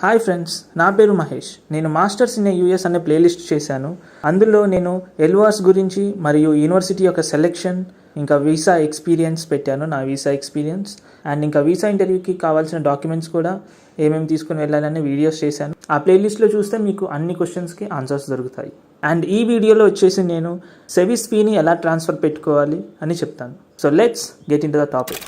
Hi friends, నా పేరు మహేష్. నేను మాస్టర్స్ ఇన్ యూఎస్ అనే ప్లేలిస్ట్ చేశాను. అందులో నేను ఎల్వాస్ గురించి మరియు యూనివర్సిటీ యొక్క సెలెక్షన్, ఇంకా వీసా ఎక్స్పీరియన్స్ పెట్టాను, నా వీసా ఎక్స్పీరియన్స్ అండ్ ఇంకా వీసా ఇంటర్వ్యూకి కావాల్సిన డాక్యుమెంట్స్ కూడా ఏమేమి తీసుకుని వెళ్ళాలనే వీడియోస్ చేశాను. ఆ ప్లేలిస్ట్లో చూస్తే మీకు అన్ని క్వశ్చన్స్కి ఆన్సర్స్ దొరుకుతాయి. అండ్ ఈ వీడియోలో వచ్చేసి నేను సెవిస్ ఫీని ఎలా ట్రాన్స్ఫర్ పెట్టుకోవాలి అని చెప్తాను. So let's get into the topic.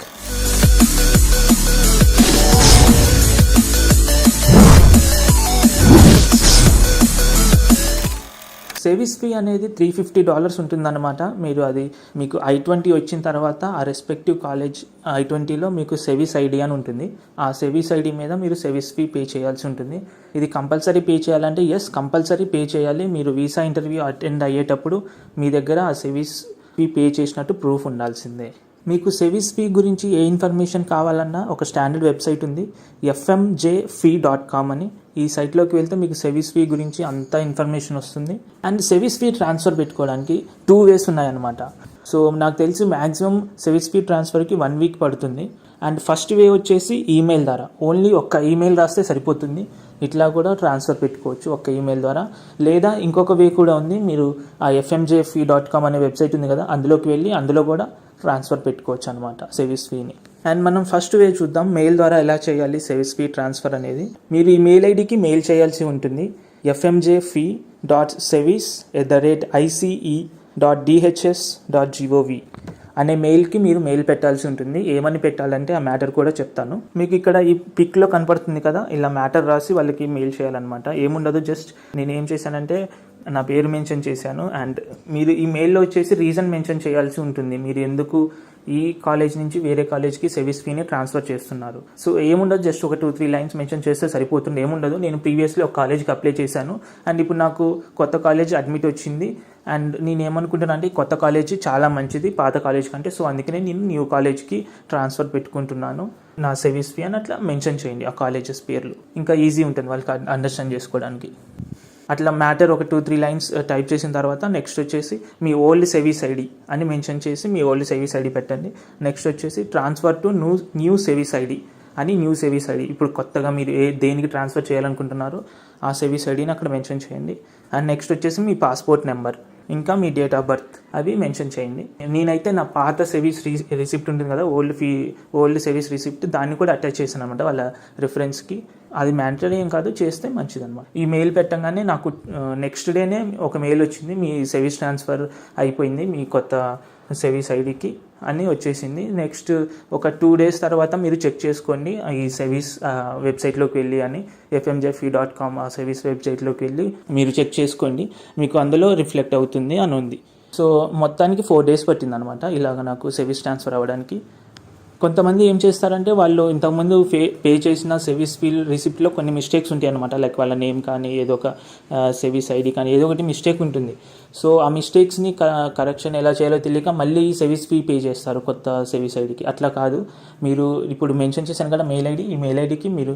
SEVIS fee అనేది $350 ఉంటుందన్నమాట. మీరు అది మీకు I-20 వచ్చిన తర్వాత ఆ రెస్పెక్టివ్ కాలేజ్ I-20లో మీకు సెవిస్ ఐడి అని ఉంటుంది. ఆ సెవిస్ ఐడి మీద మీరు సెవిస్ ఫీ పే చేయాల్సి ఉంటుంది. ఇది కంపల్సరీ పే చేయాలంటే కంపల్సరీ పే చేయాలి. మీరు వీసా ఇంటర్వ్యూ అటెండ్ అయ్యేటప్పుడు మీ దగ్గర ఆ సెవిస్ ఫీ పే చేసినట్టు ప్రూఫ్ ఉండాల్సిందే. మీకు సెవిస్ ఫీ గురించి ఏ ఇన్ఫర్మేషన్ కావాలన్నా ఒక స్టాండర్డ్ వెబ్సైట్ ఉంది, fmjfee.com అని. ఈ సైట్లోకి వెళ్తే మీకు సెవిస్ ఫీ గురించి అంత ఇన్ఫర్మేషన్ వస్తుంది. అండ్ సెవిస్ ఫీ ట్రాన్స్ఫర్ పెట్టుకోవడానికి 2 ways ఉన్నాయన్నమాట. సో నాకు తెలిసి మ్యాక్సిమం సెవిస్ ఫీ ట్రాన్స్ఫర్కి 1 week పడుతుంది. అండ్ ఫస్ట్ వే వచ్చేసి ఈమెయిల్ ద్వారా, ఓన్లీ ఒక్క ఈమెయిల్ రాస్తే సరిపోతుంది. ఇట్లా కూడా ట్రాన్స్ఫర్ పెట్టుకోవచ్చు ఒక్క ఈమెయిల్ ద్వారా. లేదా ఇంకొక వే కూడా ఉంది, మీరు ఆ fmjfee.com అనే వెబ్సైట్ ఉంది కదా, అందులోకి వెళ్ళి అందులో కూడా ట్రాన్స్ఫర్ పెట్టుకోవచ్చు అనమాట సెవిస్ ఫీని. అండ్ మనం ఫస్ట్ వే చూద్దాం, మెయిల్ ద్వారా ఎలా చేయాలి సెవిస్ ఫీ ట్రాన్స్ఫర్ అనేది. మీరు ఈ మెయిల్ ఐడికి మెయిల్ చేయాల్సి ఉంటుంది. fmjfee.sevis@ice.dhs.gov అనే మెయిల్కి మీరు మెయిల్ పెట్టాల్సి ఉంటుంది. ఏమని పెట్టాలంటే ఆ మ్యాటర్ కూడా చెప్తాను. మీకు ఇక్కడ ఈ పిక్లో కనపడుతుంది కదా, ఇలా మ్యాటర్ రాసి వాళ్ళకి మెయిల్ చేయాలన్నమాట. ఏముండదు, జస్ట్ నేను ఏం చేశానంటే నా పేరు మెన్షన్ చేశాను. అండ్ మీరు ఈ మెయిల్లో వచ్చేసి రీజన్ మెన్షన్ చేయాల్సి ఉంటుంది, మీరు ఎందుకు ఈ కాలేజ్ నుంచి వేరే కాలేజ్కి సెవిస్ ఫీని ట్రాన్స్ఫర్ చేస్తున్నారు. సో ఏముండదు, జస్ట్ ఒక 2-3 lines మెన్షన్ చేస్తే సరిపోతుంది. ఏముండదు, నేను ప్రీవియస్లీ ఒక కాలేజ్కి అప్లై చేశాను అండ్ ఇప్పుడు నాకు కొత్త కాలేజ్ అడ్మిట్ వచ్చింది. అండ్ నేను ఏమనుకుంటున్నా అంటే కొత్త కాలేజీ చాలా మంచిది పాత కాలేజ్ కంటే, సో అందుకనే నేను న్యూ కాలేజ్కి ట్రాన్స్ఫర్ పెట్టుకుంటున్నాను, నా సెవిస్ ఫీ అని అట్లా మెన్షన్ చేయండి ఆ కాలేజెస్ పేర్లు. ఇంకా ఈజీ ఉంటుంది వాళ్ళకి అండర్స్టాండ్ చేసుకోవడానికి. అట్లా మ్యాటర్ ఒక 2-3 lines టైప్ చేసిన తర్వాత నెక్స్ట్ వచ్చేసి మీ ఓల్డ్ సెవిస్ ఐడి అని మెన్షన్ చేసి మీ ఓల్డ్ సెవిస్ ఐడి పెట్టండి. నెక్స్ట్ వచ్చేసి transfer to new SEVIS ID అని, న్యూ సెవిస్ ఐడి ఇప్పుడు కొత్తగా మీరు దేనికి ట్రాన్స్ఫర్ చేయాలనుకుంటున్నారో ఆ సెవిస్ ఐడిని అక్కడ మెన్షన్ చేయండి. అండ్ నెక్స్ట్ వచ్చేసి మీ పాస్పోర్ట్ నెంబర్ ఇంకా మీ డేట్ ఆఫ్ బర్త్ అవి మెన్షన్ చేయండి. నేనైతే నా పాత సెవిస్ రిసిప్ట్ ఉంటుంది కదా, ఓల్డ్ సెవిస్ రిసిప్ట్, దాన్ని కూడా అటాచ్ చేశాను అనమాట వాళ్ళ రిఫరెన్స్కి. అది మ్యాండటరీ ఏం కాదు, చేస్తే మంచిది అనమాట. ఈ మెయిల్ పెట్టగానే నాకు నెక్స్ట్ డేనే ఒక మెయిల్ వచ్చింది, మీ సెవిస్ ట్రాన్స్ఫర్ అయిపోయింది మీ కొత్త సెవిస్ ఐడికి అని వచ్చేసింది. నెక్స్ట్ ఒక 2 days తర్వాత మీరు చెక్ చేసుకోండి ఈ సెవిస్ వెబ్సైట్లోకి వెళ్ళి అని, fmjfee.com ఆ సెవిస్ వెబ్సైట్లోకి వెళ్ళి మీరు చెక్ చేసుకోండి, మీకు అందులో రిఫ్లెక్ట్ అవుతుంది అని ఉంది. సో మొత్తానికి 4 days పట్టింది అనమాట ఇలాగ నాకు సెవిస్ ట్రాన్స్ఫర్ అవ్వడానికి. కొంతమంది ఏం చేస్తారంటే వాళ్ళు ఇంతకుముందు పే చేసిన సెవిస్ ఫీ రిసిప్ట్లో కొన్ని మిస్టేక్స్ ఉంటాయి అనమాట. లైక్ వాళ్ళ నేమ్ కానీ ఏదో ఒక సెవిస్ ఐడి కానీ ఏదో ఒకటి మిస్టేక్ ఉంటుంది. సో ఆ మిస్టేక్స్ని కరెక్షన్ ఎలా చేయాలో తెలియక మళ్ళీ సెవిస్ ఫీ పే చేస్తారు కొత్త సెవిస్ ఐడికి. అట్లా కాదు, మీరు ఇప్పుడు మెన్షన్ చేశాను కదా మెయిల్ ఐడి, ఈ మెయిల్ ఐడికి మీరు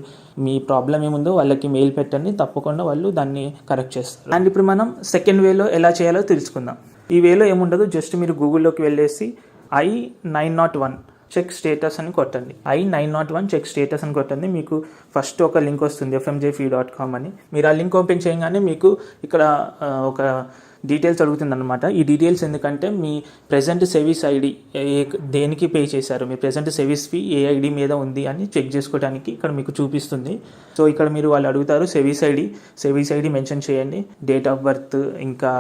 మీ ప్రాబ్లం ఏముందో వాళ్ళకి మెయిల్ పెట్టండి, తప్పకుండా వాళ్ళు దాన్ని కరెక్ట్ చేస్తారు. అండ్ ఇప్పుడు మనం సెకండ్ వేలో ఎలా చేయాలో తెలుసుకుందాం. ఈ వేలో ఏముండదు, జస్ట్ మీరు గూగుల్లోకి వెళ్ళేసి I-901 చెక్ స్టేటస్ అని కొట్టండి. I-901 చెక్ స్టేటస్ అని కొట్టండి. మీకు ఫస్ట్ ఒక లింక్ వస్తుంది fmjfee.com అని. మీరు ఆ లింక్ ఓపెన్ చేయగానే మీకు ఇక్కడ ఒక డీటెయిల్స్ అడుగుతుంది అనమాట. ఈ డీటెయిల్స్ ఎందుకంటే మీ ప్రెజెంట్ సెవిస్ ఐడి దేనికి పే చేశారు, మీ ప్రెజెంట్ సెవిస్ ఫీ ఏ ఐడి మీద ఉంది అని చెక్ చేసుకోవడానికి ఇక్కడ మీకు చూపిస్తుంది. సో ఇక్కడ మీరు వాళ్ళు అడుగుతారు సెవిస్ ఐడి మెన్షన్ చేయండి, డేట్ ఆఫ్ బర్త్ ఇంకా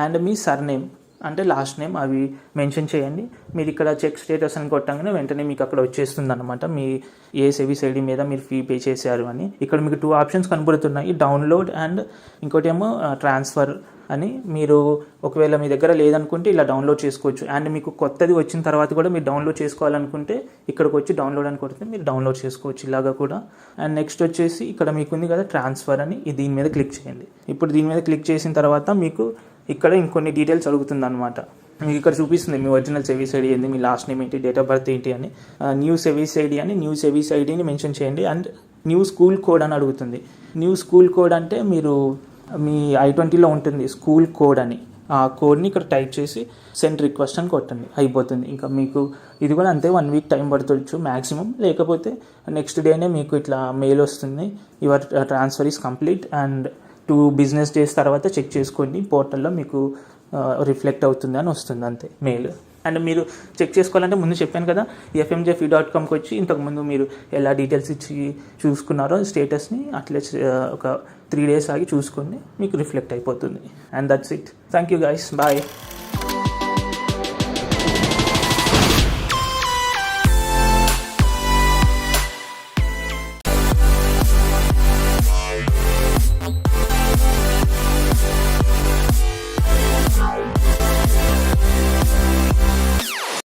అండ్ మీ సర్నేమ్ అంటే లాస్ట్ నేమ్ అవి మెన్షన్ చేయండి. మీరు ఇక్కడ చెక్ స్టేటస్ అని కొట్టగానే వెంటనే మీకు అక్కడ వచ్చేస్తుంది అనమాట మీ ఏ సెవిస్ ఐడి మీద మీరు ఫీ పే చేశారు అని. ఇక్కడ మీకు 2 options కనబడుతున్నాయి, డౌన్లోడ్ అండ్ ఇంకోటి ఏమో ట్రాన్స్ఫర్ అని. మీరు ఒకవేళ మీ దగ్గర లేదనుకుంటే ఇలా డౌన్లోడ్ చేసుకోవచ్చు. అండ్ మీకు కొత్తది వచ్చిన తర్వాత కూడా మీరు డౌన్లోడ్ చేసుకోవాలనుకుంటే ఇక్కడికి వచ్చి డౌన్లోడ్ అని కొడితే మీరు డౌన్లోడ్ చేసుకోవచ్చు ఇలాగా కూడా. అండ్ నెక్స్ట్ వచ్చేసి ఇక్కడ మీకు ఉంది కదా ట్రాన్స్ఫర్ అని, దీని మీద క్లిక్ చేయండి. ఇప్పుడు దీని మీద క్లిక్ చేసిన తర్వాత మీకు ఇక్కడ ఇంకొన్ని డీటెయిల్స్ అడుగుతుంది అనమాట. మీకు ఇక్కడ చూపిస్తుంది మీ ఒరిజినల్ సెవిస్ ఐడి ఏంటి, మీ లాస్ట్ నేమ్ ఏంటి, డేట్ ఆఫ్ బర్త్ ఏంటి అని. న్యూ సెవిస్ ఐడి అని, న్యూ సెవిస్ ఐడిని మెన్షన్ చేయండి. అండ్ న్యూ స్కూల్ కోడ్ అని అడుగుతుంది. న్యూ స్కూల్ కోడ్ అంటే మీరు మీ I-20లో ఉంటుంది స్కూల్ కోడ్ అని, ఆ కోడ్ని ఇక్కడ టైప్ చేసి సెండ్ రిక్వెస్ట్ అని కొట్టండి, అయిపోతుంది. ఇంకా మీకు ఇది కూడా అంతే, 1 వీక్ టైం పడుతుండొచ్చు మ్యాక్సిమం, లేకపోతే నెక్స్ట్ డేనే మీకు ఇట్లా మెయిల్ వస్తుంది, your transfer is complete and 2 business days తర్వాత చెక్ చేసుకోండి పోర్టల్లో మీకు రిఫ్లెక్ట్ అవుతుంది అని వస్తుంది అంతే మెయిల్. అండ్ మీరు చెక్ చేసుకోవాలంటే ముందు చెప్పాను కదా, fmjf.comకి వచ్చి ఇంతకుముందు మీరు ఎలా డీటెయిల్స్ ఇచ్చి చూసుకున్నారో స్టేటస్ని అట్లే ఒక 3 days ఆగి చూసుకోండి, మీకు రిఫ్లెక్ట్ అయిపోతుంది. And that's it. Thank you guys, bye.